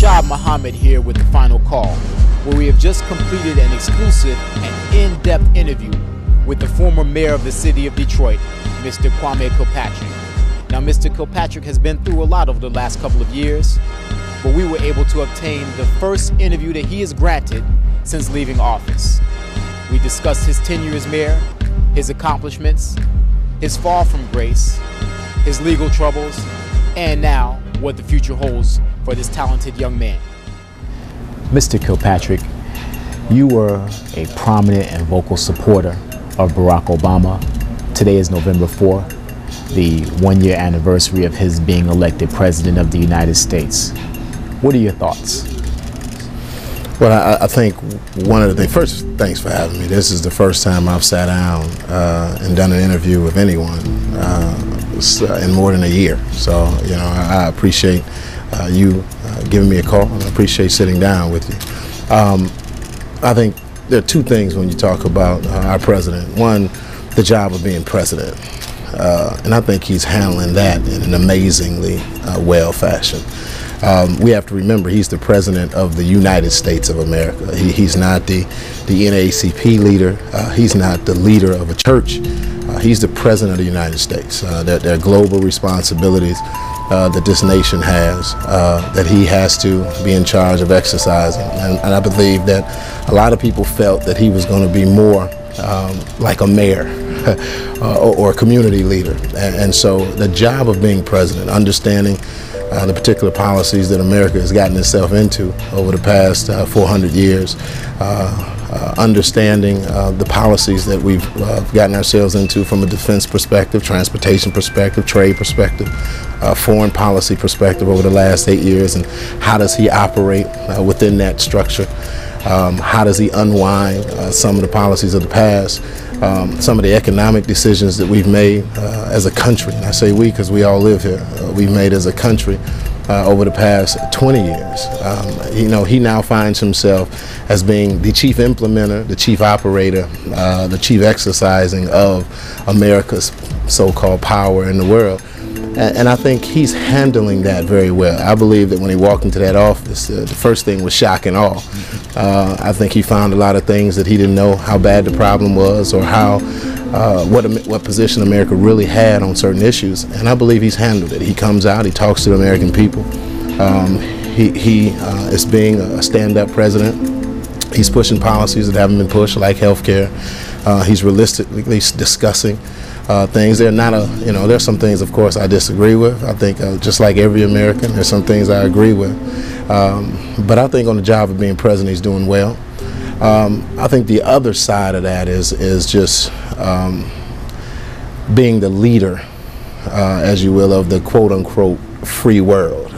Rashad Muhammad here with the final call, where we have just completed an exclusive and in-depth interview with the former mayor of the city of Detroit, Mr. Kwame Kilpatrick. Now, Mr. Kilpatrick has been through a lot over the last couple of years, but we were able to obtain the first interview that he has granted since leaving office. We discussed his tenure as mayor, his accomplishments, his fall from grace, his legal troubles, and now what the future holds for this talented young man. Mr. Kilpatrick, you were a prominent and vocal supporter of Barack Obama. Today is November 4th, the one-year anniversary of his being elected President of the United States. What are your thoughts? Well, I think one of the things, first, thanks for having me. This is the first time I've sat down and done an interview with anyone in more than a year. So, you know, I appreciate you giving me a call, and I appreciate sitting down with you. I think there are two things when you talk about our president. One, the job of being president. And I think he's handling that in an amazingly well fashion. We have to remember he's the president of the United States of America. He's not the NAACP leader. He's not the leader of a church. He's the president of the United States. There are global responsibilities that this nation has, that he has to be in charge of exercising. And I believe that a lot of people felt that he was going to be more like a mayor or a community leader. And so the job of being president, understanding the particular policies that America has gotten itself into over the past 400 years, understanding the policies that we've gotten ourselves into from a defense perspective, transportation perspective, trade perspective, foreign policy perspective over the last 8 years, and how does he operate within that structure? How does he unwind some of the policies of the past, some of the economic decisions that we've made as a country? And I say we because we all live here. We've made as a country over the past 20 years. You know, he now finds himself as being the chief implementer, the chief operator, the chief exercising of America's so-called power in the world. And I think he's handling that very well. I believe that when he walked into that office, the first thing was shock and awe. I think he found a lot of things that he didn't know how bad the problem was, or how what position America really had on certain issues. And I believe he's handled it. He comes out, he talks to the American people. He is being a stand-up president. He's pushing policies that haven't been pushed, like health care. He's realistically discussing things. There's some things, of course, I disagree with. I think just like every American, there's some things I agree with. But I think on the job of being president, he's doing well. I think the other side of that is just being the leader, as you will, of the quote-unquote free world.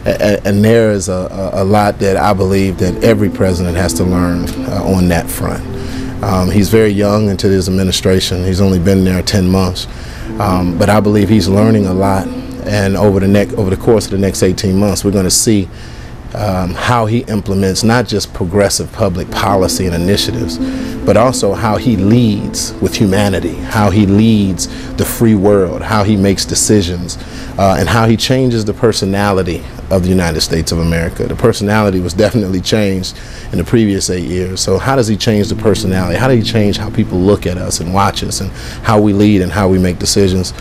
And there is a lot that I believe that every president has to learn on that front. He's very young into his administration. He's only been there 10 months. But I believe he's learning a lot. And over the course of the next 18 months, we're going to see how he implements not just progressive public policy and initiatives, but also how he leads with humanity, how he leads the free world, how he makes decisions, and how he changes the personality of the United States of America. The personality was definitely changed in the previous 8 years. So how does he change the personality? How do he change how people look at us and watch us, and how we lead and how we make decisions?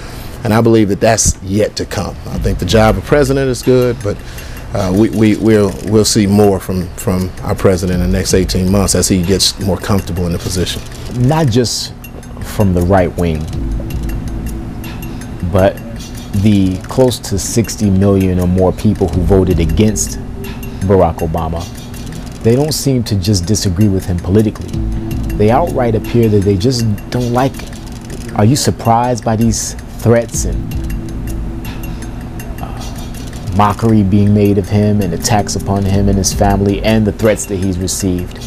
And I believe that that's yet to come. I think the job of president is good, but we'll see more from our president in the next 18 months as he gets more comfortable in the position. Not just from the right wing, but the close to 60 million or more people who voted against Barack Obama. They don't seem to just disagree with him politically. They outright appear that they just don't like it. Are you surprised by these threats and mockery being made of him, and attacks upon him and his family, and the threats that he's received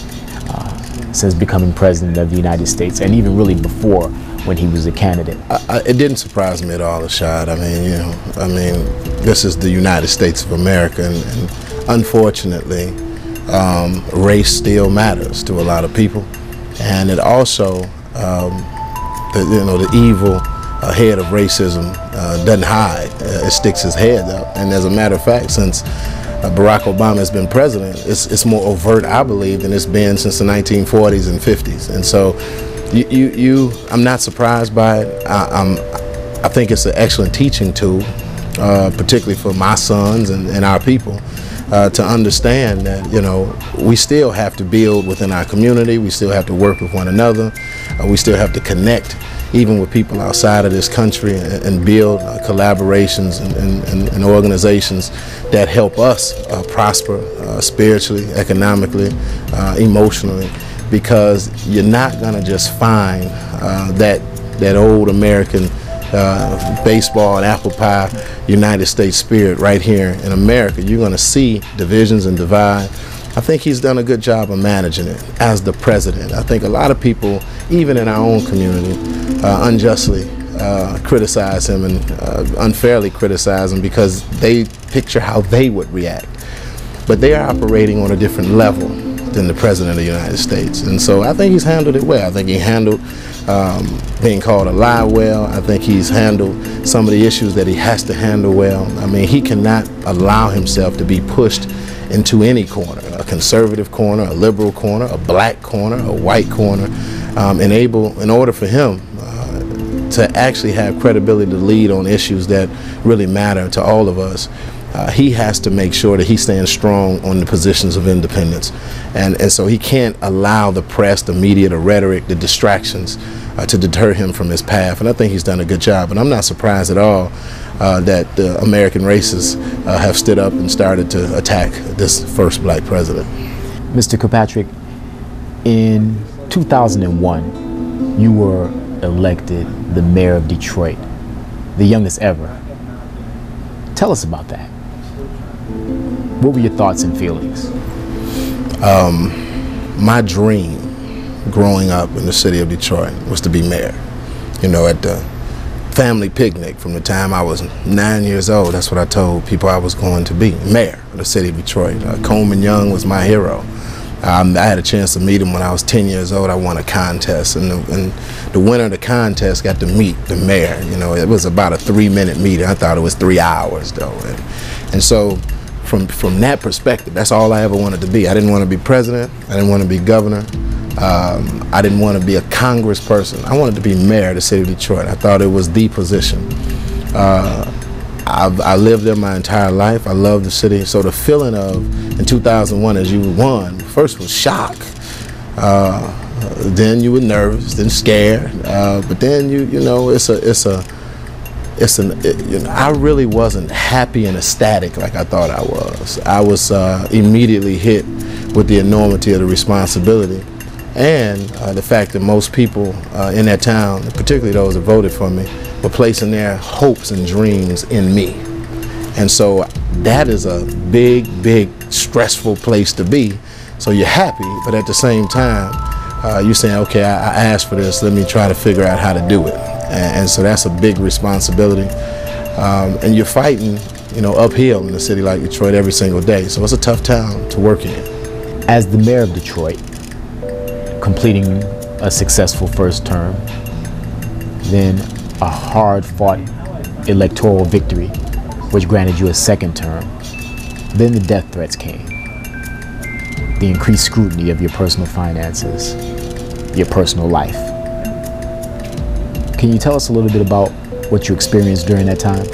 since becoming president of the United States, and even really before when he was a candidate? It didn't surprise me at all, Rashad. I mean, this is the United States of America, and unfortunately, race still matters to a lot of people, and it also, the evil head of racism doesn't hide. It sticks his head up. And as a matter of fact, since Barack Obama has been president, it's more overt, I believe, than it's been since the 1940s and 50s. And so I'm not surprised by it. I think it's an excellent teaching tool, particularly for my sons and our people, to understand that, you know, we still have to build within our community, we still have to work with one another, we still have to connect even with people outside of this country and build collaborations and organizations that help us prosper spiritually, economically, emotionally, because you're not going to just find that old American baseball and apple pie United States spirit right here in America. You're going to see divisions and divide. I think he's done a good job of managing it as the president. I think a lot of people, even in our own community, unjustly criticize him and unfairly criticize him because they picture how they would react. But they are operating on a different level than the President of the United States. And so I think he's handled it well. I think he handled being called a lie well. I think he's handled some of the issues that he has to handle well. I mean, he cannot allow himself to be pushed into any corner, a conservative corner, a liberal corner, a black corner, a white corner, in order for him to actually have credibility to lead on issues that really matter to all of us. He has to make sure that he stands strong on the positions of independence. And so he can't allow the press, the media, the rhetoric, the distractions to deter him from his path. And I think he's done a good job. And I'm not surprised at all that the American racists have stood up and started to attack this first black president. Mr. Kilpatrick, in 2001, you were elected the mayor of Detroit, the youngest ever. Tell us about that. What were your thoughts and feelings? My dream growing up in the city of Detroit was to be mayor. You know, at the family picnic from the time I was 9 years old, that's what I told people I was going to be, mayor of the city of Detroit. Coleman Young was my hero. I had a chance to meet him when I was 10 years old. I won a contest, and the winner of the contest got to meet the mayor. You know, it was about a 3-minute meeting. I thought it was 3 hours, though. And so from that perspective, that's all I ever wanted to be. I didn't want to be president. I didn't want to be governor. I didn't want to be a congressperson. I wanted to be mayor of the city of Detroit. I thought it was the position. I lived there my entire life. I love the city. So the feeling of, in 2001, as you won, first was shock. Then you were nervous, then scared. But then I really wasn't happy and ecstatic like I thought I was. I was immediately hit with the enormity of the responsibility and the fact that most people in that town, particularly those that voted for me, were placing their hopes and dreams in me. And so that is a big, big, stressful place to be. So you're happy, but at the same time, you're saying, okay, I asked for this, let me try to figure out how to do it. And so that's a big responsibility. And you're fighting, you know, uphill in a city like Detroit every single day. So it's a tough town to work in. As the mayor of Detroit, completing a successful first term, then a hard-fought electoral victory, which granted you a second term, then the death threats came. The increased scrutiny of your personal finances, your personal life. Can you tell us a little bit about what you experienced during that time?